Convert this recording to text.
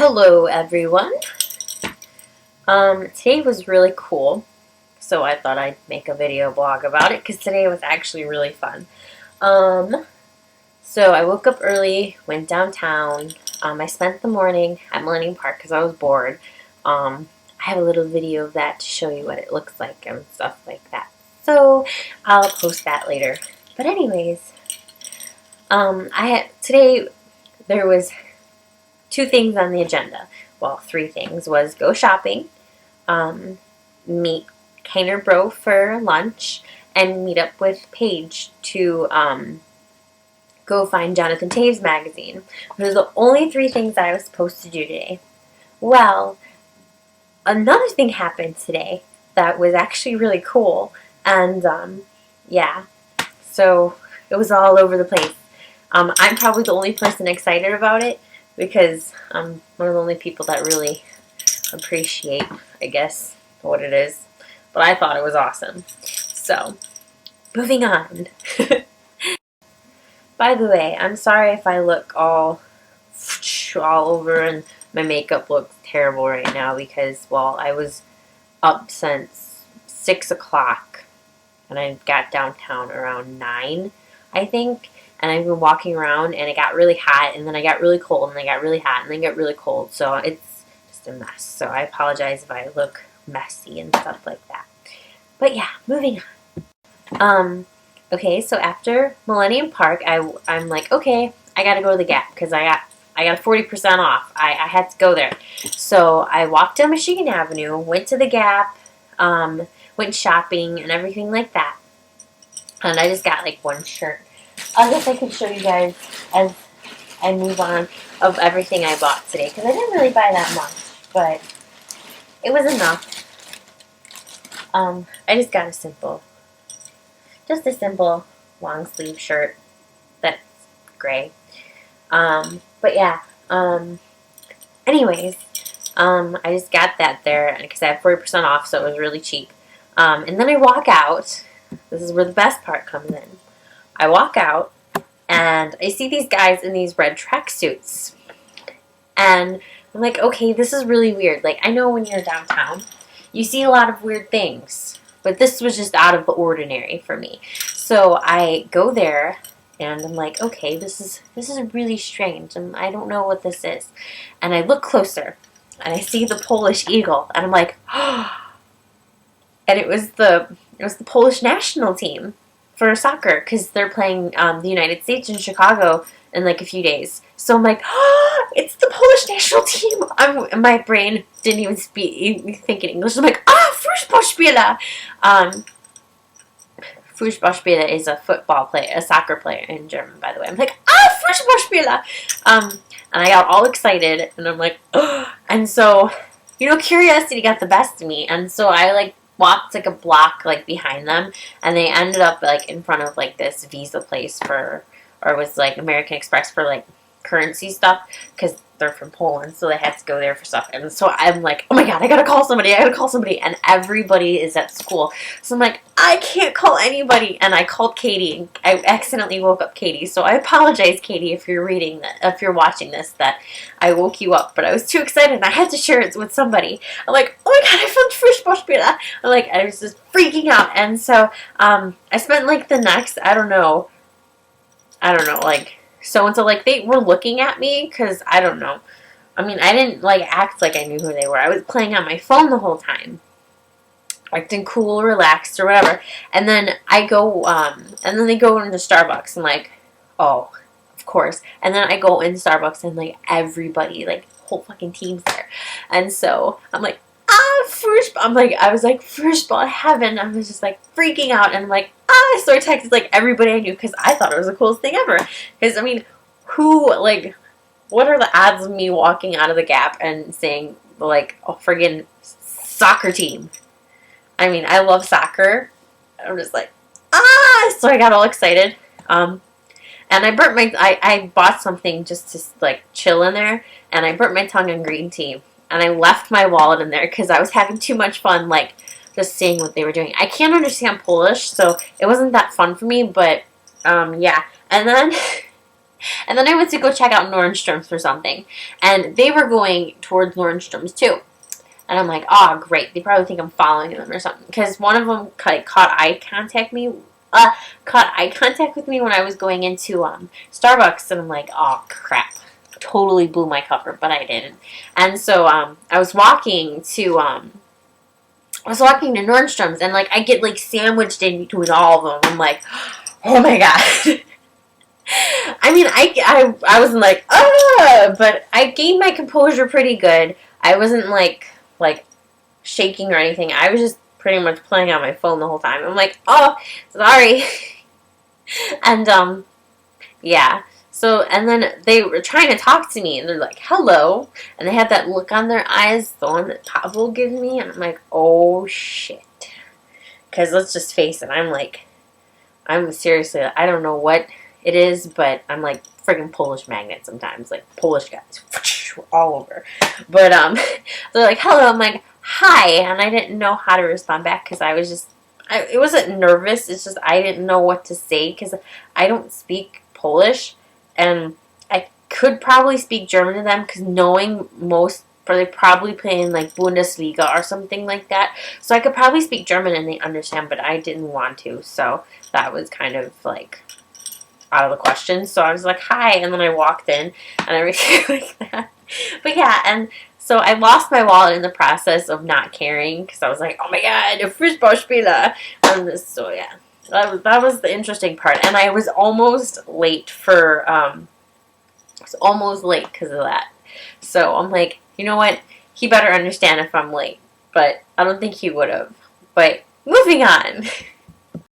Hello everyone. Today was really cool, so I thought I'd make a video blog about it because today was actually really fun. So I woke up early, went downtown. I spent the morning at Millennium Park because I was bored. I have a little video of that to show you what it looks like and stuff like that. So I'll post that later. But anyways, today there was two things on the agenda. Well, three things was go shopping, meet Kainer Bro for lunch, and meet up with Paige to go find Jonathan Taves magazine. Those are the only three things I was supposed to do today. Well, another thing happened today that was actually really cool, and yeah, so it was all over the place. I'm probably the only person excited about it because I'm one of the only people that really appreciate, I guess, what it is. But I thought it was awesome. So, moving on. By the way, I'm sorry if I look all over and my makeup looks terrible right now because, well, I was up since 6 o'clock and I got downtown around 9, I think. And I've been walking around and it got really hot and then I got really cold and then I got really hot and then got really cold. So it's just a mess. So I apologize if I look messy and stuff like that. But yeah, moving on. Okay, so after Millennium Park, I'm like, okay, I gotta go to the Gap because I got 40% off. I had to go there. So I walked down Michigan Avenue, went to the Gap, went shopping and everything like that. And I just got like one shirt. I guess I can show you guys as I move on of everything I bought today because I didn't really buy that much, but it was enough. I just got a simple long sleeve shirt that's gray. But yeah. Anyways, I just got that there because I had 40% off, so it was really cheap. And then I walk out. This is where the best part comes in. I walk out and I see these guys in these red tracksuits. And I'm like, okay, this is really weird. Like, I know when you're downtown, you see a lot of weird things. But this was just out of the ordinary for me. So I go there and I'm like, okay, this is really strange. And I don't know what this is. And I look closer and I see the Polish eagle. And I'm like, oh. And it was the Polish national team for soccer because they're playing the United States in Chicago in like a few days. So I'm like, oh, it's the Polish national team. My brain didn't even think in English. I'm like, Fußballspieler. Fußballspieler is a football player, a soccer player in German, by the way. I'm like, Fußballspieler. And I got all excited, and I'm like, oh. And so, curiosity got the best of me, and so I like walked like a block like behind them, and they ended up like in front of like this Visa place or it was like American Express for like currency stuff because they're from Poland, so they had to go there for stuff. And so I'm like, oh my god, I gotta call somebody, and everybody is at school. So I'm like, I can't call anybody, and I called Katie. I accidentally woke up Katie, so I apologize, Katie, if you're watching this, that I woke you up, but I was too excited and I had to share it with somebody. I'm like, oh my god, I found Fußballspieler. I was just freaking out. And so I spent like the next, I don't know, like so-and-so, like, they were looking at me, because, I don't know. I mean, I didn't, like, act like I knew who they were. I was playing on my phone the whole time. Acting cool, relaxed, or whatever. And then I go, and then they go into Starbucks, and, like, oh, of course. And then I go into Starbucks, and, like, everybody, like, whole fucking team's there. And so, I'm like, I was like, Fußball heaven. I was just like freaking out and like, so I texted like everybody I knew because I thought it was the coolest thing ever. Because I mean, what are the odds of me walking out of the Gap and saying like, oh, friggin' soccer team? I mean, I love soccer. I'm just like, so I got all excited. And I bought something just to like chill in there, and I burnt my tongue on green tea. And I left my wallet in there because I was having too much fun, like, just seeing what they were doing. I can't understand Polish, so it wasn't that fun for me, but, yeah. And then And then I went to go check out Nordstrom's for something. And they were going towards Nordstrom's too. And I'm like, oh, great. They probably think I'm following them or something. Because one of them caught eye contact with me when I was going into Starbucks. And I'm like, oh, crap. Totally blew my cover, but I didn't. And so I was walking to Nordstrom's, and like I get like sandwiched in between all of them. I'm like, oh my god. I mean, I wasn't like, but I gained my composure pretty good. I wasn't like shaking or anything. I was just pretty much playing on my phone the whole time. I'm like, oh, sorry. And yeah. So, and then they were trying to talk to me, and they're like, hello. And they had that look on their eyes, the one that Pavel gives me, and I'm like, oh, shit. Because let's just face it, I'm seriously, I don't know what it is, but I'm like friggin' Polish magnet sometimes, like Polish guys, all over. But, they're like, hello. I'm like, hi. And I didn't know how to respond back, because I was just, it wasn't nervous, it's just I didn't know what to say, because I don't speak Polish. And I could probably speak German to them, because knowing they probably play in like Bundesliga or something like that. So I could probably speak German and they understand, but I didn't want to. So that was kind of like out of the question. So I was like, hi. And then I walked in and everything like that. But yeah, and so I lost my wallet in the process of not carrying, because I was like, oh my god, a Fußballspieler. So yeah. That was the interesting part, and I was almost late because of that. So I'm like, you know what? He better understand if I'm late, but I don't think he would have. But moving on.